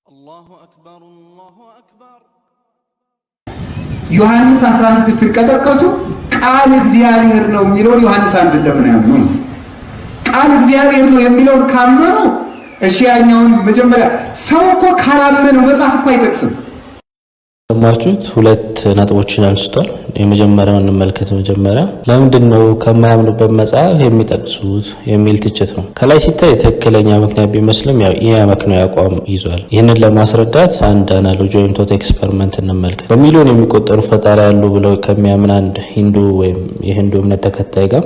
الله أكبر الله أكبر ዮሐንስ 16 ተቀጠቀሱ ቃል እግዚአብሔር ነው የሚለው ዮሐንስ 1 ለምን ያምኑ ቃል እግዚአብሔር ነው የሚለው ካመኑ እሺ ያኛውን መጀመሪያ ሰው እኮ ካላመነው መጽሐፍ እኮ አይጠቅስም። ሰማችሁት? ሁለት ነጥቦችን አንስቷል። የመጀመሪያውን እንመልከት። መጀመሪያ ለምንድነው ከማያምኑበት መጽሐፍ የሚጠቅሱት የሚል ትችት ነው። ከላይ ሲታይ ትክክለኛ ምክንያት ቢመስልም ያው ይሄ አመክንዮ ያቋም ይዟል። ይህንን ለማስረዳት አንድ አናሎጂ ወይም ቶት ኤክስፐሪመንት እንመልከት። በሚሊዮን የሚቆጠሩ ፈጣሪ ያሉ ብለው ከሚያምን አንድ ሂንዱ ወይም የሂንዱ እምነት ተከታይ ጋር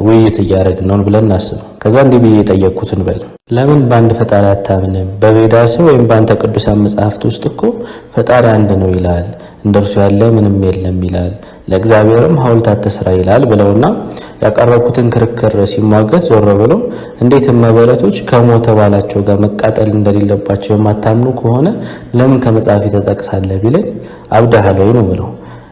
ውይይት እያደረግን ነው ብለን እናስብ። ከዛ እንዲህ ብዬ የጠየቅኩትን በል ለምን በአንድ ፈጣሪ አታምንም? በቬዳስ ወይም በአንተ ቅዱሳን መጽሐፍት ውስጥ እኮ ፈጣሪ አንድ ነው ይላል፣ እንደርሱ ያለ ምንም የለም ይላል፣ ለእግዚአብሔርም ሐውልት አትስራ ይላል ብለውና ያቀረብኩትን ክርክር ሲሟገት ዞር ብለው እንዴት መበለቶች ከሞተ ባላቸው ጋር መቃጠል እንደሌለባቸው የማታምኑ ከሆነ ለምን ከመጽሐፍ ተጠቅሳለህ ቢለኝ አብዳሃል ወይ ነው ብለው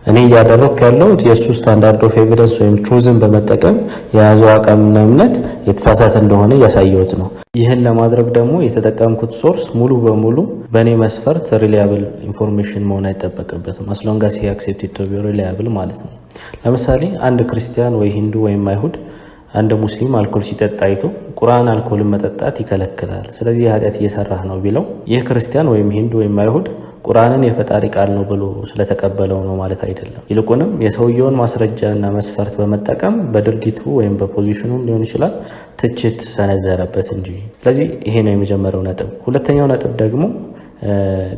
እኔ እያደረኩ ያለሁት የሱ ስታንዳርድ ኦፍ ኤቪደንስ ወይም ትሩዝን በመጠቀም የያዘው አቋምና እምነት የተሳሳተ እንደሆነ እያሳየሁት ነው። ይህን ለማድረግ ደግሞ የተጠቀምኩት ሶርስ ሙሉ በሙሉ በእኔ መስፈርት ሪላያብል ኢንፎርሜሽን መሆን አይጠበቅበትም። አስሎንጋስ ሂ አክሴፕትድ ቱ ቢ ሪላያብል ማለት ነው። ለምሳሌ አንድ ክርስቲያን ወይ ሂንዱ ወይም አይሁድ አንድ ሙስሊም አልኮል ሲጠጣ አይቶ ቁርአን አልኮልን መጠጣት ይከለክላል፣ ስለዚህ ኃጢአት እየሰራህ ነው ቢለው ይህ ክርስቲያን ወይም ሂንዱ ወይም አይሁድ ቁርአንን የፈጣሪ ቃል ነው ብሎ ስለተቀበለው ነው ማለት አይደለም። ይልቁንም የሰውየውን ማስረጃና መስፈርት በመጠቀም በድርጊቱ ወይም በፖዚሽኑ ሊሆን ይችላል ትችት ሰነዘረበት እንጂ። ስለዚህ ይሄ ነው የመጀመሪያው ነጥብ። ሁለተኛው ነጥብ ደግሞ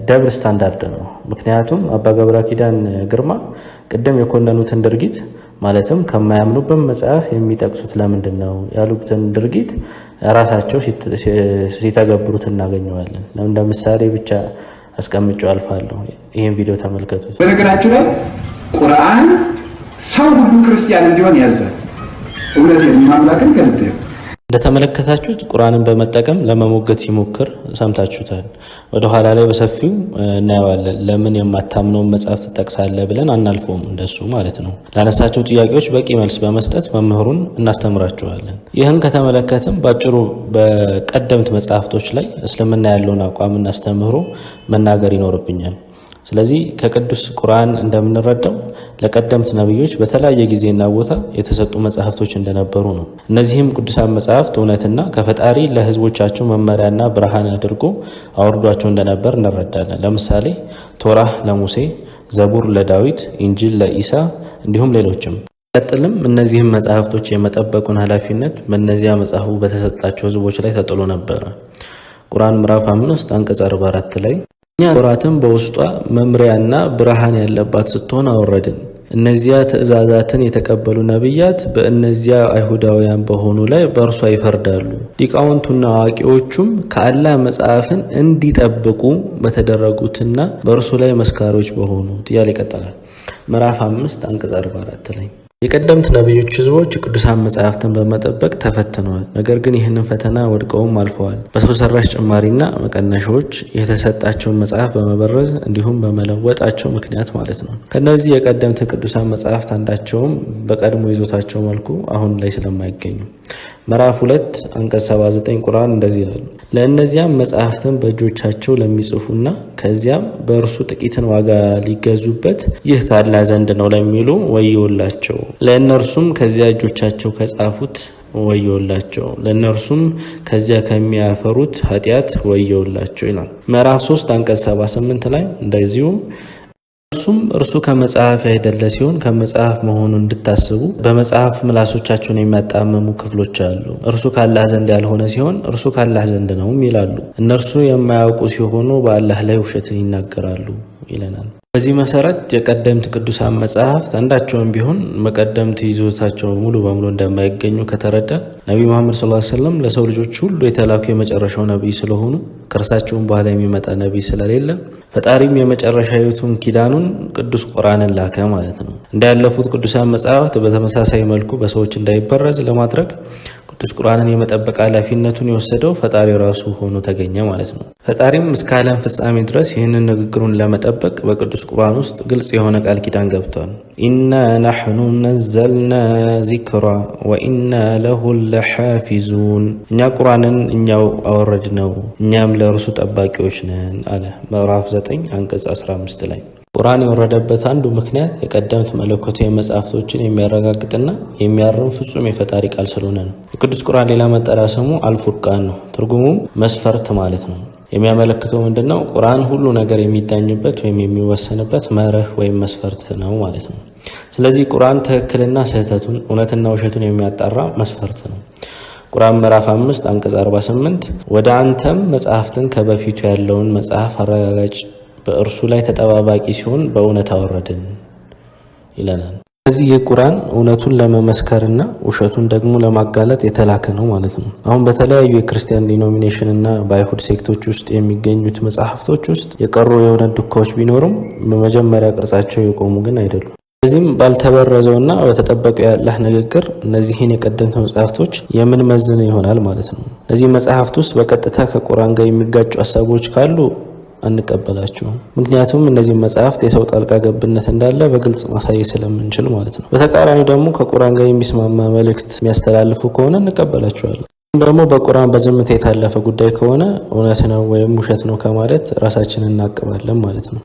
ደብል ስታንዳርድ ነው። ምክንያቱም አባ ገብረ ኪዳን ግርማ ቅድም የኮነኑትን ድርጊት ማለትም ከማያምኑበት መጽሐፍ የሚጠቅሱት ለምንድን ነው ያሉትን ድርጊት ራሳቸው ሲተገብሩት እናገኘዋለን። እንደ ምሳሌ ብቻ አስቀምጬው አልፋለሁ። ይሄን ቪዲዮ ተመልከቱት። በነገራችን ላይ ቁርአን ሰው ሁሉ ክርስቲያን እንዲሆን ያዛል። እውነቴን ማምላክን ከልብ እንደተመለከታችሁት ቁርአንን በመጠቀም ለመሞገት ሲሞክር ሰምታችሁታል። ወደ ኋላ ላይ በሰፊው እናየዋለን። ለምን የማታምነውን መጽሐፍ ትጠቅሳለህ ብለን አናልፈውም፣ እንደሱ ማለት ነው። ላነሳቸው ጥያቄዎች በቂ መልስ በመስጠት መምህሩን እናስተምራችኋለን። ይህን ከተመለከትም ባጭሩ በቀደምት መጽሐፍቶች ላይ እስልምና ያለውን አቋምና አስተምህሮ መናገር ይኖርብኛል። ስለዚህ ከቅዱስ ቁርአን እንደምንረዳው ለቀደምት ነብዮች በተለያየ ጊዜና ቦታ የተሰጡ መጽሐፍቶች እንደነበሩ ነው። እነዚህም ቅዱሳን መጽሐፍት እውነትና ከፈጣሪ ለህዝቦቻቸው መመሪያና ብርሃን አድርጎ አውርዷቸው እንደነበር እንረዳለን። ለምሳሌ ቶራህ ለሙሴ፣ ዘቡር ለዳዊት፣ ኢንጂል ለኢሳ እንዲሁም ሌሎችም። ቀጥልም እነዚህም መጽሐፍቶች የመጠበቁን ኃላፊነት በእነዚያ መጽሐፉ በተሰጣቸው ህዝቦች ላይ ተጥሎ ነበረ። ቁርአን ምዕራፍ 5 አንቀጽ 44 ላይ እኛ ተውራትን በውስጧ መምሪያና ብርሃን ያለባት ስትሆን አወረድን። እነዚያ ትእዛዛትን የተቀበሉ ነቢያት በእነዚያ አይሁዳውያን በሆኑ ላይ በእርሷ ይፈርዳሉ። ሊቃውንቱና አዋቂዎቹም ከአላህ መጽሐፍን እንዲጠብቁ በተደረጉትና በእርሱ ላይ መስካሪዎች በሆኑት እያለ ይቀጥላል። ምዕራፍ 5 አንቀጽ 44 ላይ የቀደምት ነቢዮች ህዝቦች ቅዱሳን መጽሐፍትን በመጠበቅ ተፈትነዋል። ነገር ግን ይህንን ፈተና ወድቀውም አልፈዋል። በሰው ሰራሽ ጭማሪና መቀነሻዎች የተሰጣቸውን መጽሐፍ በመበረዝ እንዲሁም በመለወጣቸው ምክንያት ማለት ነው። ከነዚህ የቀደምት ቅዱሳን መጽሐፍት አንዳቸውም በቀድሞ ይዞታቸው መልኩ አሁን ላይ ስለማይገኙ ምዕራፍ 2 አንቀጽ 79 ቁርአን እንደዚህ ይላል። ለእነዚያም መጽሐፍትን በእጆቻቸው ለሚጽፉና ከዚያም በእርሱ ጥቂትን ዋጋ ሊገዙበት ይህ ከአላህ ዘንድ ነው ለሚሉ ወዮላቸው። ለእነርሱም ከዚያ እጆቻቸው ከጻፉት ወዮላቸው፣ ለእነርሱም ከዚያ ከሚያፈሩት ኃጢአት ወዮላቸው ይላል። ምዕራፍ 3 አንቀጽ 78 ላይ እንደዚሁ እርሱ ከመጽሐፍ ያይደለ ሲሆን ከመጽሐፍ መሆኑን እንድታስቡ በመጽሐፍ ምላሶቻቸውን የሚያጣመሙ ክፍሎች አሉ። እርሱ ካላህ ዘንድ ያልሆነ ሲሆን እርሱ ካላህ ዘንድ ነውም ይላሉ። እነርሱ የማያውቁ ሲሆኑ በአላህ ላይ ውሸትን ይናገራሉ ይለናል። በዚህ መሰረት የቀደምት ቅዱሳን መጽሐፍት አንዳቸውም ቢሆን መቀደምት ይዞታቸው ሙሉ በሙሉ እንደማይገኙ ከተረዳን ነቢዩ መሐመድ ሰለላሁ ዐለይሂ ወሰለም ለሰው ልጆች ሁሉ የተላኩ የመጨረሻው ነቢይ ስለሆኑ ከእርሳቸውም በኋላ የሚመጣ ነቢይ ስለሌለ ፈጣሪም የመጨረሻዊቱን ኪዳኑን ቅዱስ ቁርአንን ላከ ማለት ነው። እንዳያለፉት ቅዱሳን መጽሐፍት በተመሳሳይ መልኩ በሰዎች እንዳይበረዝ ለማድረግ ቅዱስ ቁርአንን የመጠበቅ ኃላፊነቱን የወሰደው ፈጣሪው ራሱ ሆኖ ተገኘ ማለት ነው። ፈጣሪም እስከ ዓለም ፍጻሜ ድረስ ይህንን ንግግሩን ለመጠበቅ በቅዱስ ቁርአን ውስጥ ግልጽ የሆነ ቃል ኪዳን ገብቷል። ኢና ናሕኑ ነዘልና ዚክራ ወኢና ለሁ ለሓፊዙን፣ እኛ ቁርአንን እኛው አወረድ ነው እኛም ለእርሱ ጠባቂዎች ነን አለ ምዕራፍ 9 አንቀጽ 15 ላይ። ቁርአን የወረደበት አንዱ ምክንያት የቀደምት መለኮታዊ መጽሐፍቶችን የሚያረጋግጥና የሚያርም ፍጹም የፈጣሪ ቃል ስለሆነ ነው። የቅዱስ ቁርአን ሌላ መጠሪያ ስሙ አልፉርቃን ነው። ትርጉሙም መስፈርት ማለት ነው። የሚያመለክተው ምንድነው? ቁርአን ሁሉ ነገር የሚዳኝበት ወይም የሚወሰንበት መርህ ወይም መስፈርት ነው ማለት ነው። ስለዚህ ቁርአን ትክክልና ስህተቱን፣ እውነትና ውሸቱን የሚያጣራ መስፈርት ነው። ቁርአን ምዕራፍ 5 አንቀጽ 48 ወደ አንተም መጽሐፍትን ከበፊቱ ያለውን መጽሐፍ አረጋጋጭ በእርሱ ላይ ተጠባባቂ ሲሆን በእውነት አወረድን ይለናል። ስለዚህ የቁርአን እውነቱን ለመመስከርና ውሸቱን ደግሞ ለማጋለጥ የተላከ ነው ማለት ነው። አሁን በተለያዩ የክርስቲያን ዲኖሚኔሽን እና በአይሁድ ሴክቶች ውስጥ የሚገኙት መጽሐፍቶች ውስጥ የቀሩ የእውነት ዱካዎች ቢኖሩም በመጀመሪያ ቅርጻቸው የቆሙ ግን አይደሉም። ስለዚህም ባልተበረዘውና በተጠበቀው የአላህ ንግግር እነዚህን የቀደምት መጽሐፍቶች የምንመዝን ይሆናል ማለት ነው። እነዚህ መጽሐፍት ውስጥ በቀጥታ ከቁርአን ጋር የሚጋጩ ሀሳቦች ካሉ አንቀበላቸውም። ምክንያቱም እነዚህ መጽሐፍት የሰው ጣልቃ ገብነት እንዳለ በግልጽ ማሳየት ስለምንችል ማለት ነው። በተቃራኒው ደግሞ ከቁርአን ጋር የሚስማማ መልእክት የሚያስተላልፉ ከሆነ እንቀበላቸዋለን። ደግሞ በቁርአን በዝምታ የታለፈ ጉዳይ ከሆነ እውነት ነው ወይም ውሸት ነው ከማለት ራሳችንን እናቅባለን ማለት ነው።